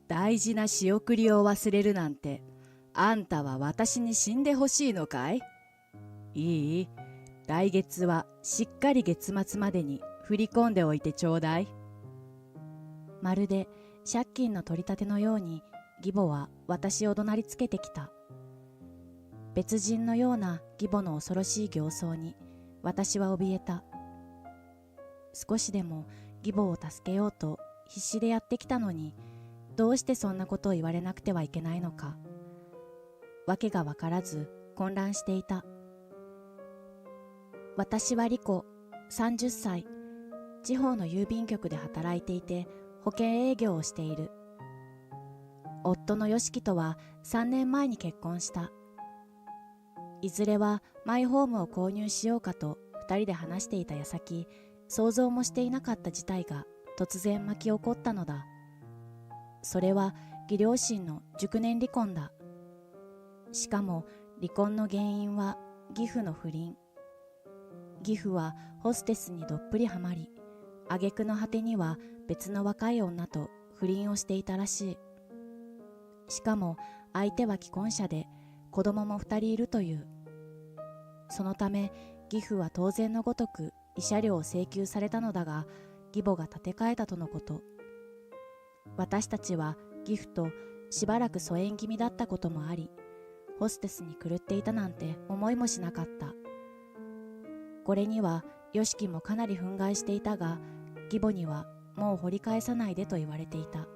大事な仕送りを忘れるなんて、あんたは私に死んでほしいのかい？いい？来月はしっかり月末までに振り込んでおいてちょうだい。まるで借金の取り立てのように義母は私を怒鳴りつけてきた。別人のような義母の恐ろしい形相に私は怯えた。少しでも義母を助けようと必死でやってきたのに、どうしてそんなことを言われなくてはいけないのか。わけがわからず混乱していた。私はリコ、30歳、地方の郵便局で働いていて保険営業をしている。夫のヨシキとは3年前に結婚した。いずれはマイホームを購入しようかと2人で話していた矢先、想像もしていなかった事態が突然巻き起こったのだ。それは義両親の熟年離婚だ。しかも離婚の原因は義父の不倫。義父はホステスにどっぷりハマり、挙句の果てには別の若い女と不倫をしていたらしい。しかも相手は既婚者で子供も2人いるという。そのため義父は当然のごとく慰謝料を請求されたのだが、義母が立て替えたとのこと。私たちは義父としばらく疎遠気味だったこともあり、ホステスに狂っていたなんて思いもしなかった。これにはヨシキもかなり憤慨していたが、義母にはもう掘り返さないでと言われていた。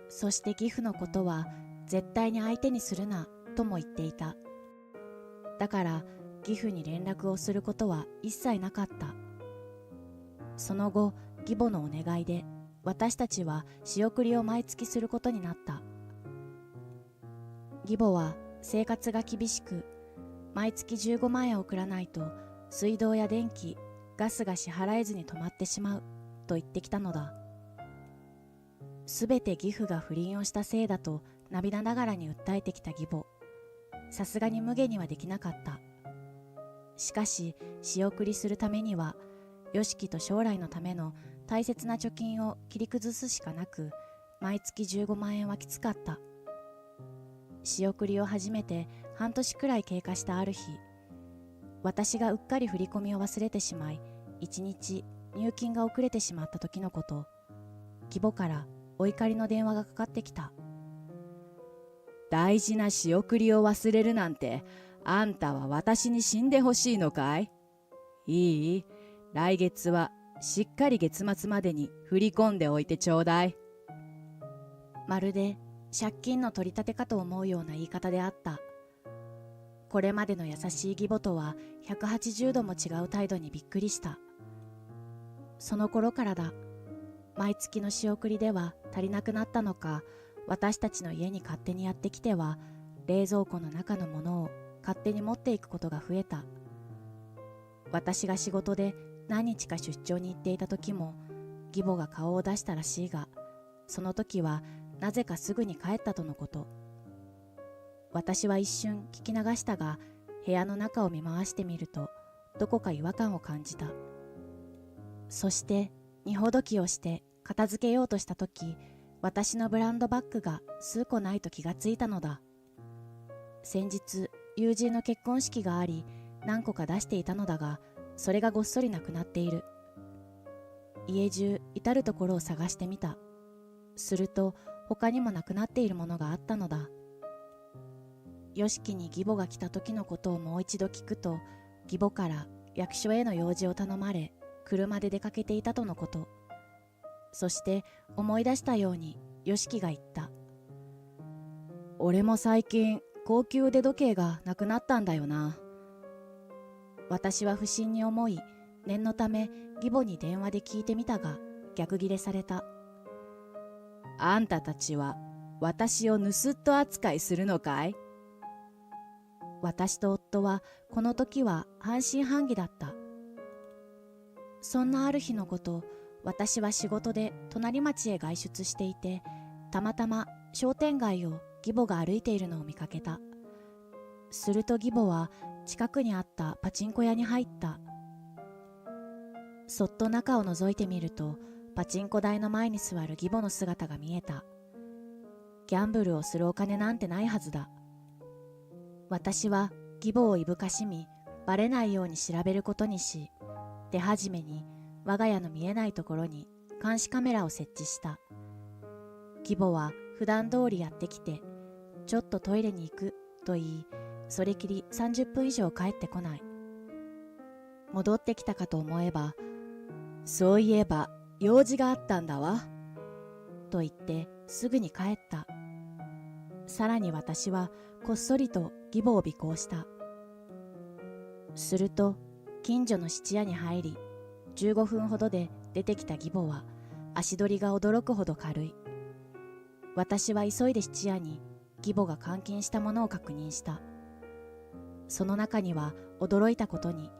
そして義父のことは絶対に相手にするなとも言っていた。だから義父に連絡をすることは一切なかった。その後、義母のお願いで私たちは仕送りを毎月することになった。義母は生活が厳しく、毎月15万円送らないと水道や電気、ガスが支払えずに止まってしまうと言ってきたのだ。すべて義父が不倫をしたせいだと涙ながらに訴えてきた義母。さすがに無下にはできなかった。しかし仕送りするためには、ヨシキと将来のための大切な貯金を切り崩すしかなく、毎月15万円はきつかった。仕送りを始めて半年くらい経過したある日、私がうっかり振り込みを忘れてしまい、1日入金が遅れてしまった時のこと、義母からお怒りの電話がかかってきた。大事な仕送りを忘れるなんて、あんたは私に死んでほしいのかい？いい？来月はしっかり月末までに振り込んでおいてちょうだい。まるで借金の取り立てかと思うような言い方であった。これまでの優しい義母とは180度も違う態度にびっくりした。その頃からだ。毎月の仕送りでは足りなくなったのか、私たちの家に勝手にやってきては、冷蔵庫の中のものを勝手に持っていくことが増えた。私が仕事で何日か出張に行っていた時も、義母が顔を出したらしいが、その時はなぜかすぐに帰ったとのこと。私は一瞬聞き流したが、部屋の中を見回してみると、どこか違和感を感じた。そして、荷ほどきをして片付けようとした時、私のブランドバッグが数個ないと気がついたのだ。先日、友人の結婚式があり、何個か出していたのだが、それがごっそりなくなっている。家中至るところを探してみた。すると、他にもなくなっているものがあったのだ。ヨシキに義母が来た時のことをもう一度聞くと、義母から役所への用事を頼まれ、車で出かけていたとのこと。そして思い出したようにヨシキが言った。俺も最近高級腕時計がなくなったんだよな。私は不審に思い、念のため義母に電話で聞いてみたが、逆ギレされた。あんたたちは私を盗人扱いするのかい？私と夫はこの時は半信半疑だった。そんなある日のこと、私は仕事で隣町へ外出していて、たまたま商店街を義母が歩いているのを見かけた。すると義母は近くにあったパチンコ屋に入った。そっと中を覗いてみると、パチンコ台の前に座る義母の姿が見えた。ギャンブルをするお金なんてないはずだ。私は義母をいぶかしみ、バレないように調べることにし、手始めに我が家の見えないところに監視カメラを設置した。義母は普段通りやってきて、ちょっとトイレに行くと言い、それきり30分以上帰ってこない。戻ってきたかと思えば、そういえば用事があったんだわ。と言ってすぐに帰った。さらに私はこっそりと義母を尾行した。すると近所の質屋に入り、15分ほどで出てきた義母は足取りが驚くほど軽い。私は急いで質屋に義母が監禁したものを確認した。その中には驚いたことに、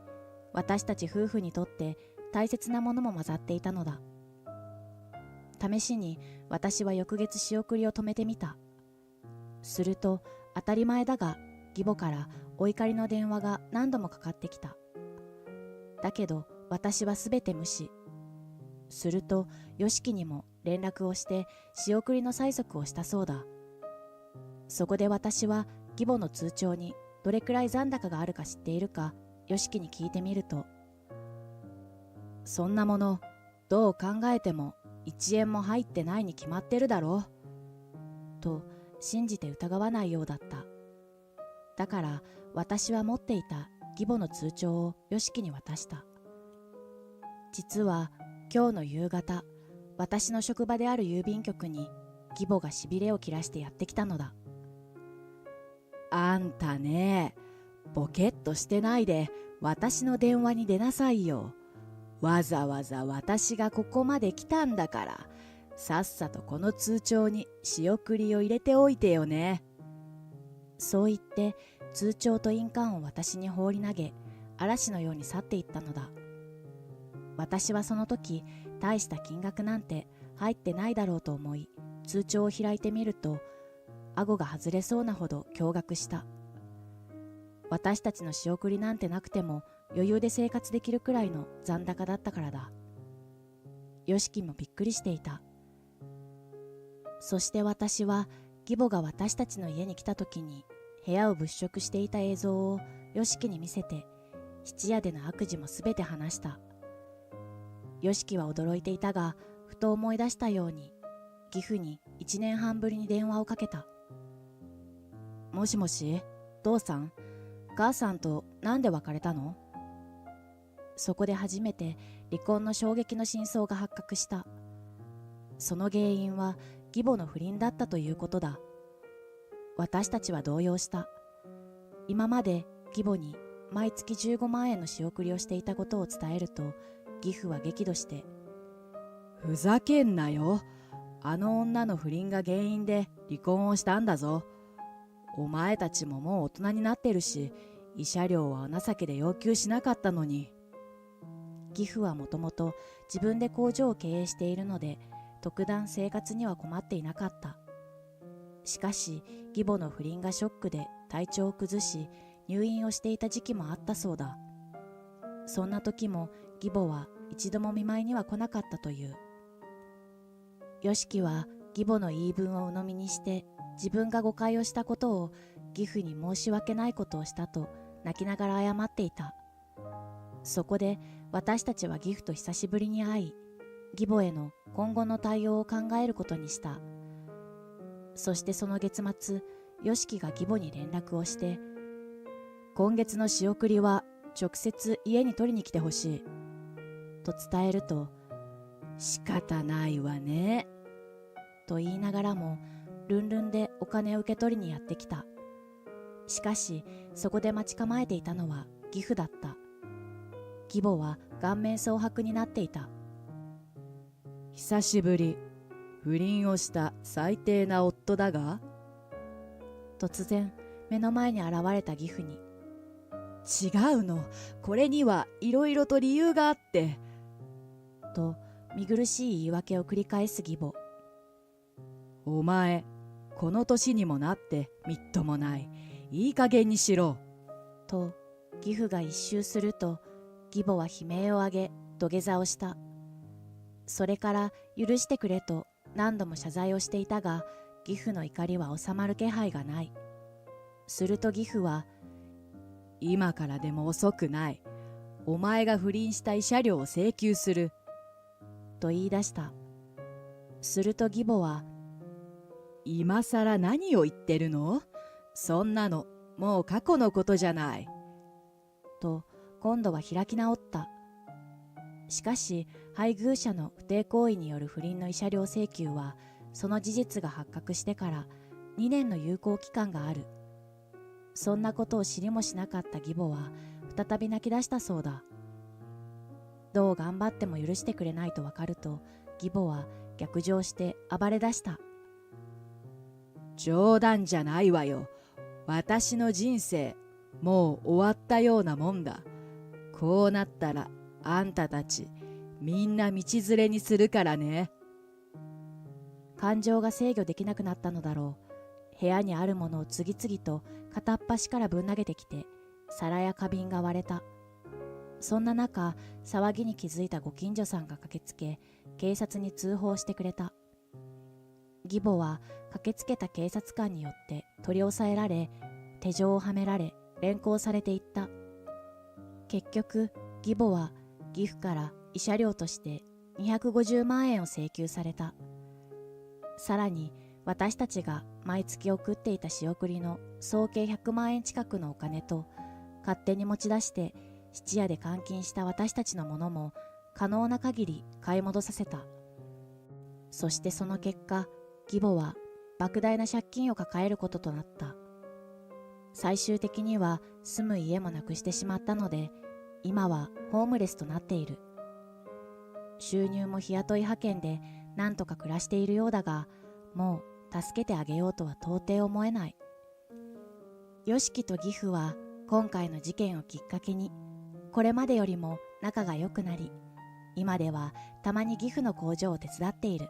私たち夫婦にとって大切なものも混ざっていたのだ。試しに私は翌月仕送りを止めてみた。すると当たり前だが義母からお怒りの電話が何度もかかってきた。だけど私はすべて無視。するとよしきにも連絡をして仕送りの催促をしたそうだ。そこで私は義母の通帳にどれくらい残高があるか知っているかよしきに聞いてみると、そんなものどう考えても1円も入ってないに決まってるだろうと信じて疑わないようだった。だから私は持っていた義母の通帳をよしきに渡した。実は今日の夕方、私の職場である郵便局に義母がしびれを切らしてやってきたのだ。あんたね、ボケっとしてないで私の電話に出なさいよ。わざわざ私がここまで来たんだから、さっさとこの通帳に仕送りを入れておいてよね。そう言って通帳と印鑑を私に放り投げ、嵐のように去っていったのだ。私はその時、大した金額なんて入ってないだろうと思い、通帳を開いてみると、顎が外れそうなほど驚愕した。私たちの仕送りなんてなくても余裕で生活できるくらいの残高だったからだ。よしきもびっくりしていた。そして私は義母が私たちの家に来た時に部屋を物色していた映像をよしきに見せて、質屋での悪事もすべて話した。よしきは驚いていたが、ふと思い出したように義父に1年半ぶりに電話をかけた。もしもし、父さん、母さんとなんで別れたの？そこで初めて離婚の衝撃の真相が発覚した。その原因は義母の不倫だったということだ。私たちは動揺した。今まで義母に毎月15万円の仕送りをしていたことを伝えると、義父は激怒して、ふざけんなよ。あの女の不倫が原因で離婚をしたんだぞ。お前たちももう大人になってるし、慰謝料は情けで要求しなかったのに。義父はもともと自分で工場を経営しているので、特段生活には困っていなかった。しかし義母の不倫がショックで体調を崩し、入院をしていた時期もあったそうだ。そんな時も義母は一度も見舞いには来なかったという。よしきは義母の言い分を鵜呑みにして、自分が誤解をしたことを義父に申し訳ないことをしたと泣きながら謝っていた。そこで私たちは義父と久しぶりに会い、義母への今後の対応を考えることにした。そしてその月末、よしきが義母に連絡をして、今月の仕送りは直接家に取りに来てほしいと伝えると、仕方ないわねと言いながらもルンルンでお金を受け取りにやってきた。しかしそこで待ち構えていたのは義父だった。義母は顔面蒼白になっていた。久しぶり。不倫をした最低な夫だが。突然目の前に現れた義父に、違うの、これにはいろいろと理由があってと見苦しい言い訳を繰り返す義母。お前、この年にもなってみっともない。いい加減にしろと義父が一周すると、義母は悲鳴を上げ土下座をした。それから許してくれと何度も謝罪をしていたが、義父の怒りは収まる気配がない。すると義父は、今からでも遅くない。お前が不倫した慰謝料を請求する。と言い出した。すると義母は、今さら何を言ってるの？そんなのもう過去のことじゃない。と今度は開き直った。しかし配偶者の不貞行為による不倫の慰謝料請求はその事実が発覚してから2年の有効期間がある。そんなことを知りもしなかった義母は再び泣き出したそうだ。どう頑張っても許してくれないとわかると義母は逆上して暴れ出した。冗談じゃないわよ。私の人生もう終わったようなもんだ。こうなったらあんたたちみんな道連れにするからね。感情が制御できなくなったのだろう。部屋にあるものを次々と片っ端からぶん投げてきて皿や花瓶が割れた。そんな中、騒ぎに気づいたご近所さんが駆けつけ警察に通報してくれた。義母は駆けつけた警察官によって取り押さえられ、手錠をはめられ連行されていった。結局義母は義父から慰謝料として250万円を請求された。さらに私たちが毎月送っていた仕送りの総計100万円近くのお金と勝手に持ち出して質屋で監禁した私たちのものも可能な限り買い戻させた。そしてその結果、義母は莫大な借金を抱えることとなった。最終的には住む家もなくしてしまったので、今はホームレスとなっている。収入も日雇い派遣で何とか暮らしているようだが、もう助けてあげようとは到底思えない。よしきと義父は今回の事件をきっかけに、これまでよりも仲が良くなり、今ではたまに義父の工場を手伝っている。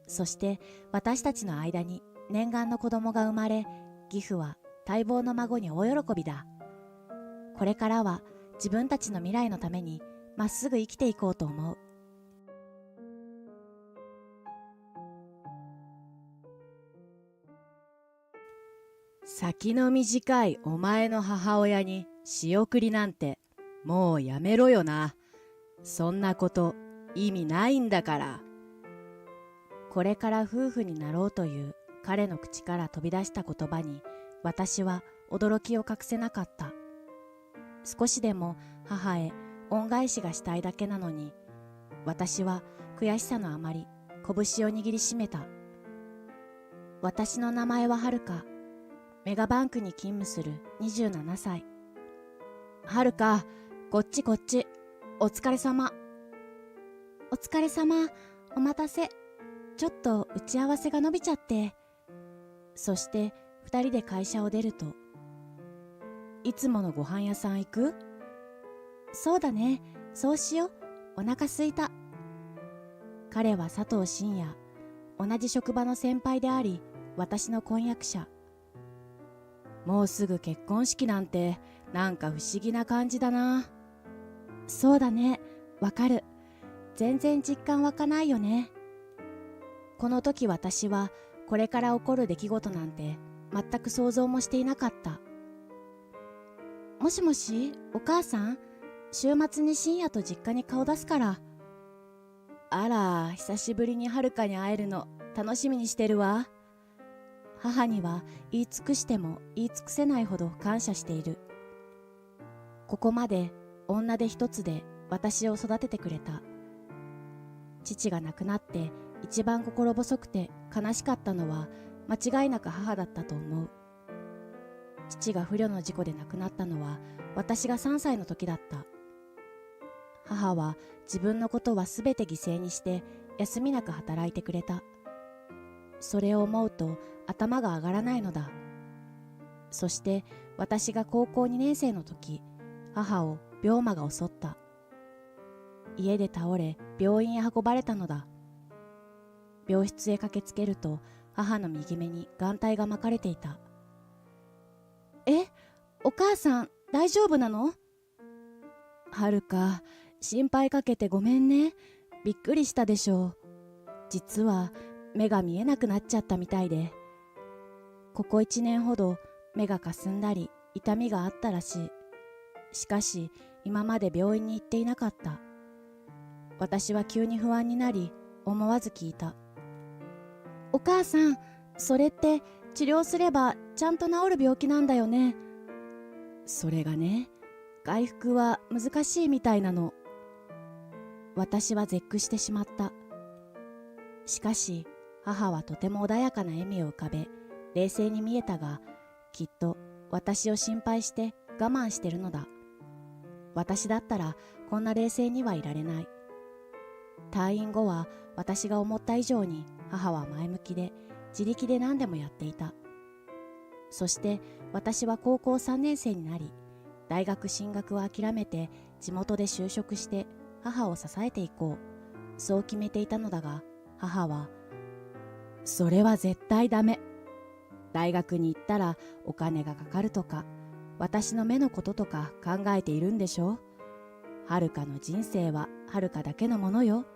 そして私たちの間に念願の子供が生まれ、義父は待望の孫に大喜びだ。これからは自分たちの未来のためにまっすぐ生きていこうと思う。先の短いお前の母親に仕送りなんてもうやめろよな。そんなこと意味ないんだから。これから夫婦になろうという彼の口から飛び出した言葉に私は驚きを隠せなかった。少しでも母へ恩返しがしたいだけなのに、私は悔しさのあまり拳を握りしめた。私の名前ははるか。メガバンクに勤務する27歳。はるか、こっちこっち。お疲れ様。お疲れ様。お待たせ。ちょっと打ち合わせが伸びちゃって。そして二人で会社を出ると、いつものご飯屋さん行く？そうだね。そうしよう。お腹すいた。彼は佐藤真也。同じ職場の先輩であり、私の婚約者。もうすぐ結婚式なんてなんか不思議な感じだな。そうだね。わかる。全然実感湧かないよね。この時私はこれから起こる出来事なんて全く想像もしていなかった。もしもし、お母さん、週末に深夜と実家に顔出すから。あら、久しぶりにはるかに会えるの楽しみにしてるわ。母には言い尽くしても言い尽くせないほど感謝している。ここまで女手一つで私を育ててくれた。父が亡くなって一番心細くて悲しかったのは間違いなく母だったと思う。父が不慮の事故で亡くなったのは私が3歳の時だった。母は自分のことはすべて犠牲にして休みなく働いてくれた。それを思うと頭が上がらないのだ。そして私が高校2年生の時、母を病魔が襲った。家で倒れ病院へ運ばれたのだ。病室へ駆けつけると母の右目に眼帯が巻かれていた。お母さん大丈夫なの？はるか、心配かけてごめんね。びっくりしたでしょう。実は目が見えなくなっちゃったみたいで、ここ1年ほど目がかすんだり痛みがあったらしい。しかし今まで病院に行っていなかった。私は急に不安になり、思わず聞いた。お母さん、それって治療すればちゃんと治る病気なんだよね。それがね、回復は難しいみたいなの。私は絶句してしまった。しかし母はとても穏やかな笑みを浮かべ、冷静に見えたが、きっと私を心配して我慢してるのだ。私だったらこんな冷静にはいられない。退院後は私が思った以上に母は前向きで自力で何でもやっていた。そして私は高校3年生になり、大学進学を諦めて地元で就職して母を支えていこう、そう決めていたのだが、母は、それは絶対ダメ。大学に行ったらお金がかかるとか、私の目のこととか考えているんでしょ。はるかの人生ははるかだけのものよ。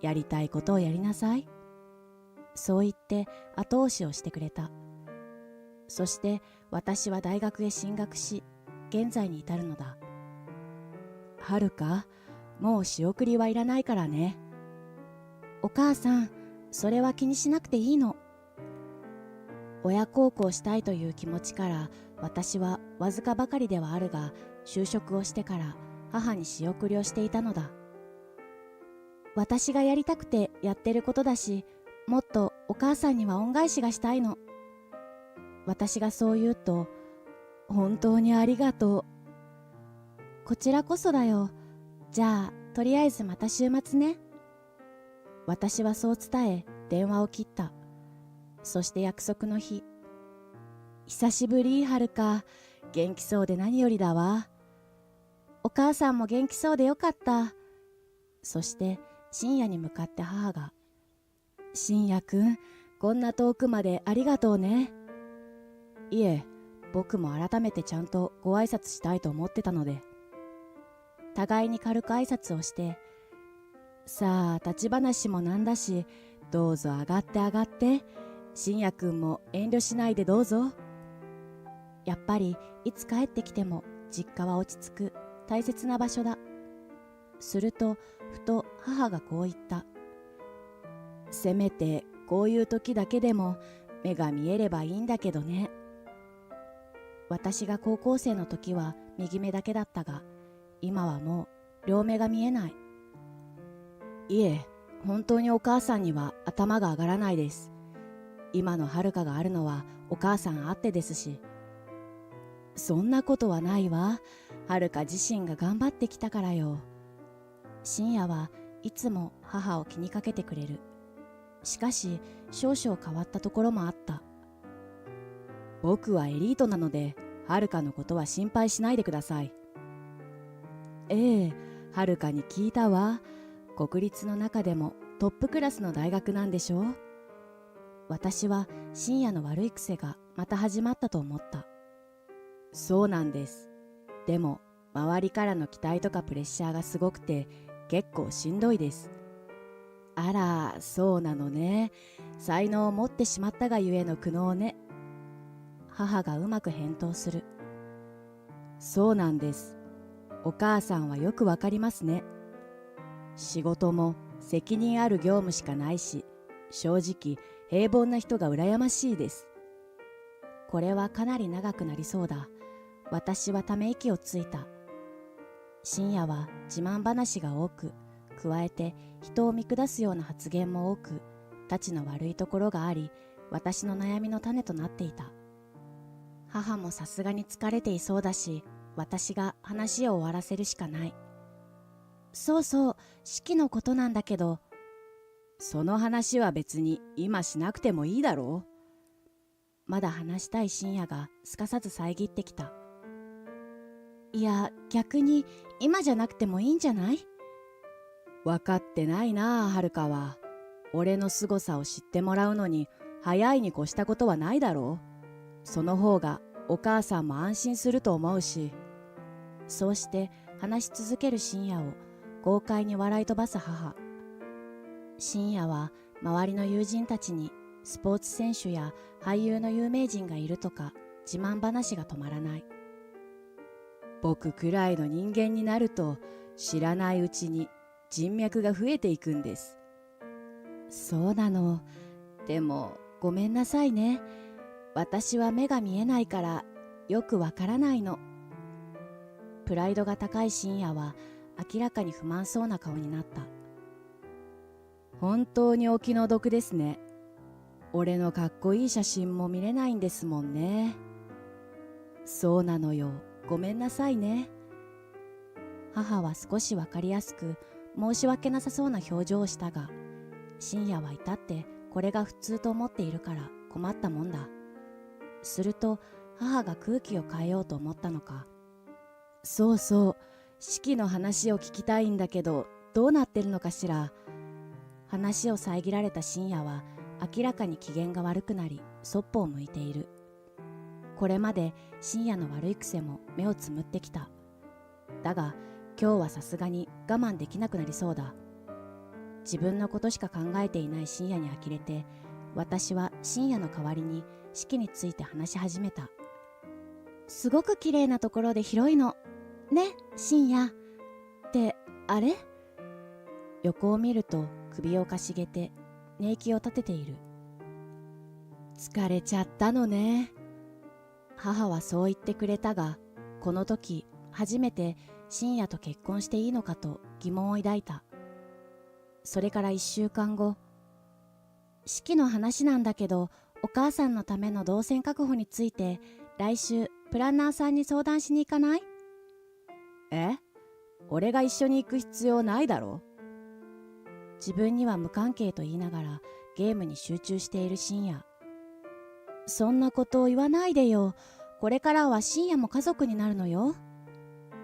やりたいことをやりなさい。そう言って後押しをしてくれた。そして私は大学へ進学し、現在に至るのだ。はるか、もう仕送りはいらないからね。お母さん、それは気にしなくていいの。親孝行したいという気持ちから私はわずかばかりではあるが、就職をしてから母に仕送りをしていたのだ。私がやりたくてやってることだし、もっとお母さんには恩返しがしたいの。私がそう言うと、本当にありがとう。こちらこそだよ。じゃあとりあえずまた週末ね。私はそう伝え電話を切った。そして約束の日。久しぶり、はるか。元気そうで何よりだわ。お母さんも元気そうでよかった。そして深夜に向かって母が、深夜くん、こんな遠くまでありがとうね。いえ、僕も改めてちゃんとご挨拶したいと思ってたので。互いに軽く挨拶をして、さあ立ち話もなんだし、どうぞ上がって上がって、深夜くんも遠慮しないでどうぞ。やっぱりいつ帰ってきても実家は落ち着く大切な場所だ。するとふと母がこう言った。せめてこういう時だけでも目が見えればいいんだけどね。私が高校生の時は右目だけだったが、今はもう両目が見えない。いえ、本当にお母さんには頭が上がらないです。今のはるかがあるのはお母さんあってですし。そんなことはないわ。はるか自身が頑張ってきたからよ。深夜はいつも母を気にかけてくれる。しかし少々変わったところもあった。僕はエリートなので、はるかのことは心配しないでください。ええ、はるかに聞いたわ。国立の中でもトップクラスの大学なんでしょう。私は深夜の悪い癖がまた始まったと思った。そうなんです。でも周りからの期待とかプレッシャーがすごくて結構しんどいです。あら、そうなのね。才能を持ってしまったがゆえの苦悩ね。母がうまく返答する。そうなんです。お母さんはよくわかりますね。仕事も責任ある業務しかないし、正直平凡な人が羨ましいです。これはかなり長くなりそうだ。私はため息をついた。深夜は自慢話が多く、加えて人を見下すような発言も多く、たちの悪いところがあり、私の悩みの種となっていた。母もさすがに疲れていそうだし、私が話を終わらせるしかない。そうそう、式のことなんだけど。その話は別に今しなくてもいいだろう。まだ話したい深夜がすかさず遮ってきた。いや、逆に今じゃなくてもいいんじゃない？分かってないなあ、はるかは。俺の凄さを知ってもらうのに早いに越したことはないだろう。その方がお母さんも安心すると思うし。そうして話し続ける深夜を豪快に笑い飛ばす母。深夜は周りの友人たちにスポーツ選手や俳優の有名人がいるとか自慢話が止まらない。僕くらいの人間になると知らないうちに人脈が増えていくんです。そうなの。でもごめんなさいね。私は目が見えないからよくわからないの。プライドが高い深夜は明らかに不満そうな顔になった。本当にお気の毒ですね。俺のかっこいい写真も見れないんですもんね。そうなのよ。ごめんなさいね。母は少しわかりやすく申し訳なさそうな表情をしたが、深夜は至ってこれが普通と思っているから困ったもんだ。すると母が空気を変えようと思ったのか、そうそう、式の話を聞きたいんだけど、どうなってるのかしら。話を遮られた深夜は明らかに機嫌が悪くなり、そっぽを向いている。これまで深夜の悪い癖も目をつむってきた。だが今日はさすがに我慢できなくなりそうだ。自分のことしか考えていない深夜に呆れて、私は深夜の代わりに式について話し始めた。すごく綺麗なところで広いの。ね、深夜。って、あれ？横を見ると首をかしげて寝息を立てている。疲れちゃったのね。母はそう言ってくれたが、この時初めて深夜と結婚していいのかと疑問を抱いた。それから1週間後、式の話なんだけど、お母さんのための動線確保について来週プランナーさんに相談しに行かない？え？俺が一緒に行く必要ないだろ。自分には無関係と言いながらゲームに集中している深夜。そんなことを言わないでよ。これからは深夜も家族になるのよ。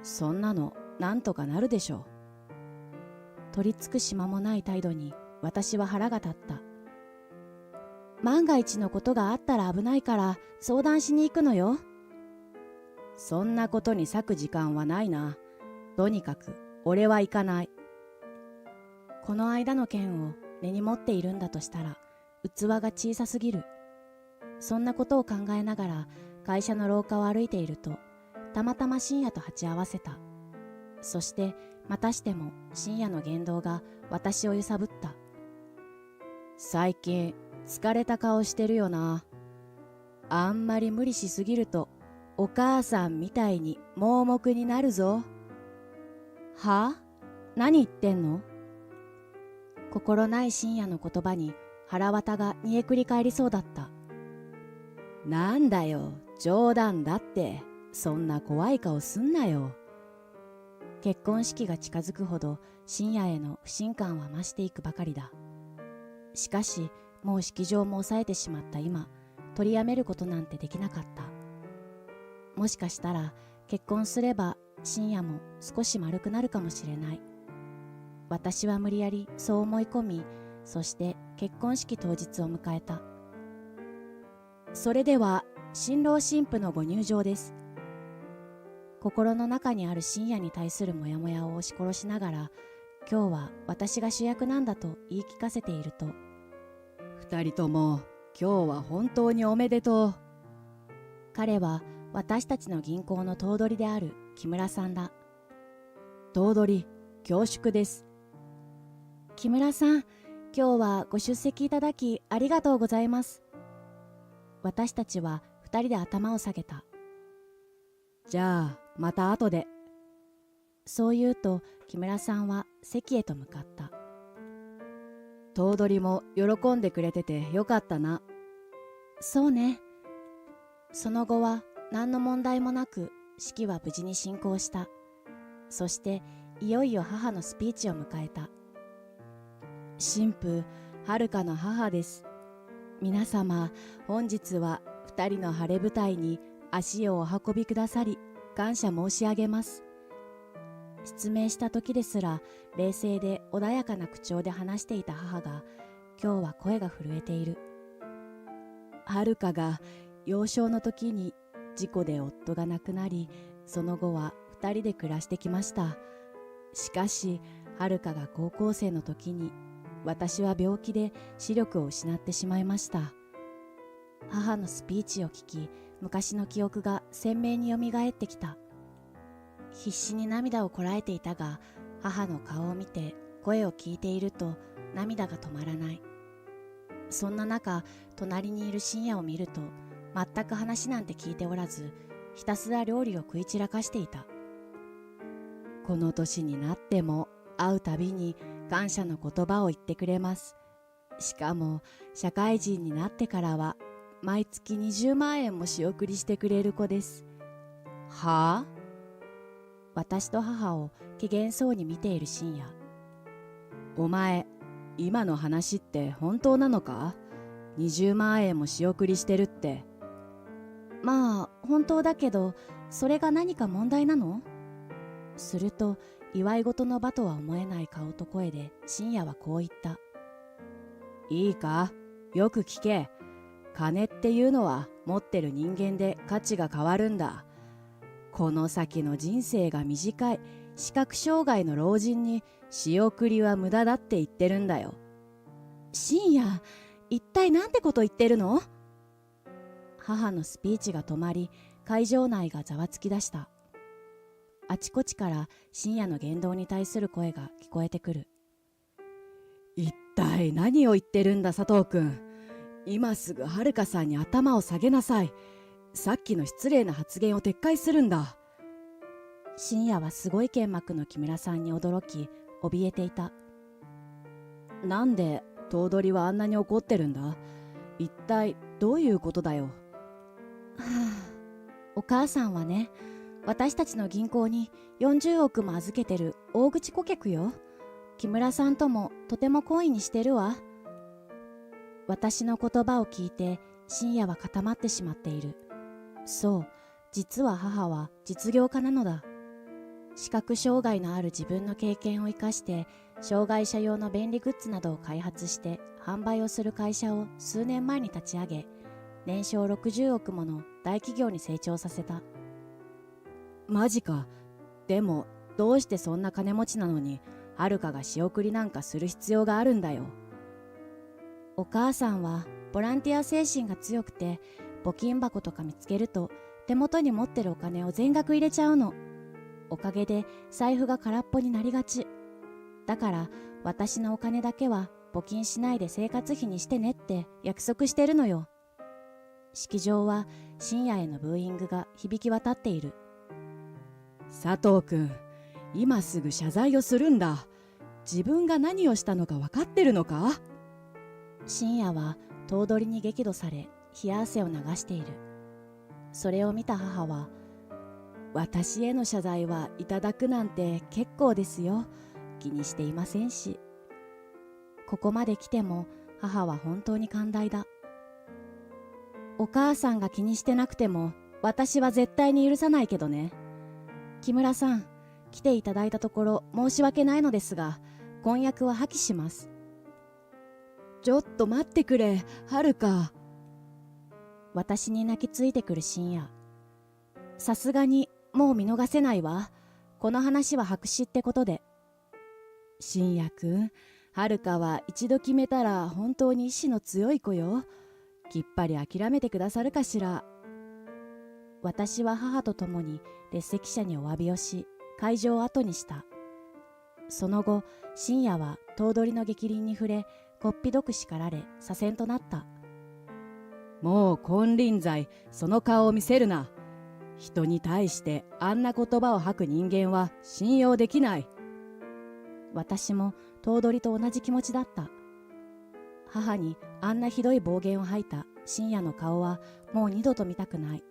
そんなのなんとかなるでしょう。取り付く島もない態度に私は腹が立った。万が一のことがあったら危ないから相談しに行くのよ。そんなことに割く時間はないな。とにかく俺は行かない。この間の件を根に持っているんだとしたら器が小さすぎる。そんなことを考えながら会社の廊下を歩いていると、たまたま深夜と鉢合わせた。そしてまたしても深夜の言動が私を揺さぶった。最近疲れた顔してるよな。あんまり無理しすぎるとお母さんみたいに盲目になるぞ。はあ？何言ってんの？心ない深夜の言葉に腹渡が煮えくり返りそうだった。なんだよ、冗談だって。そんな怖い顔すんなよ。結婚式が近づくほど深夜への不信感は増していくばかりだ。しかしもう式場も抑えてしまった今、取りやめることなんてできなかった。もしかしたら結婚すれば深夜も少し丸くなるかもしれない。私は無理やりそう思い込み、そして結婚式当日を迎えた。それでは新郎新婦のご入場です。心の中にある深夜に対するモヤモヤを押し殺しながら、今日は私が主役なんだと言い聞かせていると、二人とも今日は本当におめでとう。彼は私たちの銀行の頭取である木村さんだ。頭取、恐縮です。木村さん、今日はご出席いただきありがとうございます。私たちは二人で頭を下げた。じゃあまた後で。そう言うと木村さんは席へと向かった。頭取も喜んでくれててよかったな。そうね。その後は何の問題もなく式は無事に進行した。そしていよいよ母のスピーチを迎えた。新婦、遥の母です。皆様、本日は二人の晴れ舞台に足をお運びくださり感謝申し上げます。失明した時ですら冷静で穏やかな口調で話していた母が今日は声が震えている。遥が幼少の時に事故で夫が亡くなり、その後は二人で暮らしてきました。しかし遥が高校生の時に私は病気で視力を失ってしまいました。母のスピーチを聞き、昔の記憶が鮮明によみがえってきた。必死に涙をこらえていたが、母の顔を見て声を聞いていると涙が止まらない。そんな中、隣にいる深夜を見ると、全く話なんて聞いておらず、ひたすら料理を食い散らかしていた。この年になっても会うたびに感謝の言葉を言ってくれます。しかも社会人になってからは毎月20万円も仕送りしてくれる子です。はあ？私と母を怪げそうに見ている深夜。お前、今の話って本当なのか？20万円も仕送りしてるって。まあ、本当だけど、それが何か問題なの？すると、祝い事の場とは思えない顔と声で深夜はこう言った。いいか、よく聞け。金っていうのは持ってる人間で価値が変わるんだ。この先の人生が短い視覚障害の老人に仕送りは無駄だって言ってるんだよ。深夜、一体なんてこと言ってるの？母のスピーチが止まり、会場内がざわつき出した。あちこちから深夜の言動に対する声が聞こえてくる。一体何を言ってるんだ佐藤君。今すぐはるかさんに頭を下げなさい。さっきの失礼な発言を撤回するんだ。深夜はすごい剣幕の木村さんに驚き、怯えていた。なんで頭取はあんなに怒ってるんだ？一体どういうことだよ。はあ、お母さんはね、私たちの銀行に40億も預けてる大口顧客よ。木村さんともとても懇意にしてるわ。私の言葉を聞いて深夜は固まってしまっている。そう、実は母は実業家なのだ。視覚障害のある自分の経験を生かして障害者用の便利グッズなどを開発して販売をする会社を数年前に立ち上げ、年商60億もの大企業に成長させた。マジか。でもどうしてそんな金持ちなのにはるかが仕送りなんかする必要があるんだよ。お母さんはボランティア精神が強くて、募金箱とか見つけると手元に持ってるお金を全額入れちゃうの。おかげで財布が空っぽになりがち。だから私のお金だけは募金しないで生活費にしてねって約束してるのよ。式場は深夜へのブーイングが響き渡っている。佐藤君、今すぐ謝罪をするんだ。自分が何をしたのか分かってるのか？深夜は頭取に激怒され、冷や汗を流している。それを見た母は、私への謝罪はいただくなんて結構ですよ。気にしていませんし。ここまで来ても母は本当に寛大だ。お母さんが気にしてなくても私は絶対に許さないけどね。木村さん、来ていただいたところ申し訳ないのですが、婚約は破棄します。ちょっと待ってくれ、はるか。私に泣きついてくる深夜。さすがにもう見逃せないわ。この話は白紙ってことで。深夜くん、はるかは一度決めたら本当に意志の強い子よ。きっぱり諦めてくださるかしら。私は母と共に列席者にお詫びをし、会場を後にした。その後、深夜は頭取の逆鱗に触れ、こっぴどく叱られ、左遷となった。もう金輪際、その顔を見せるな。人に対してあんな言葉を吐く人間は信用できない。私も頭取と同じ気持ちだった。母にあんなひどい暴言を吐いた深夜の顔はもう二度と見たくない。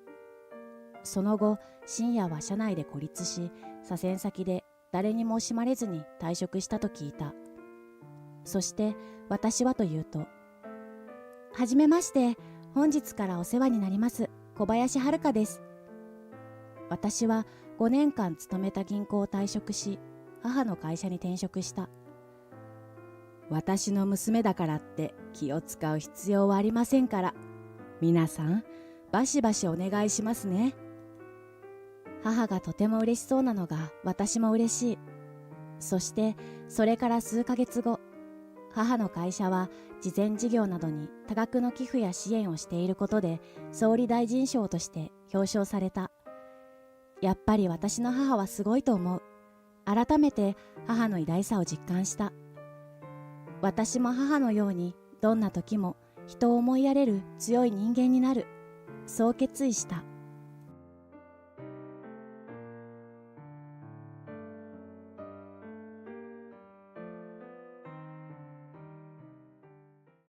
その後、深夜は社内で孤立し、左遷先で誰にも惜しまれずに退職したと聞いた。そして私はというと、はじめまして、本日からお世話になります小林遥です。私は5年間勤めた銀行を退職し、母の会社に転職した。私の娘だからって気を使う必要はありませんから、皆さんバシバシお願いしますね。母がとても嬉しそうなのが私も嬉しい。そしてそれから数ヶ月後、母の会社は慈善事業などに多額の寄付や支援をしていることで総理大臣賞として表彰された。やっぱり私の母はすごいと思う。改めて母の偉大さを実感した。私も母のようにどんな時も人を思いやれる強い人間になる。そう決意した。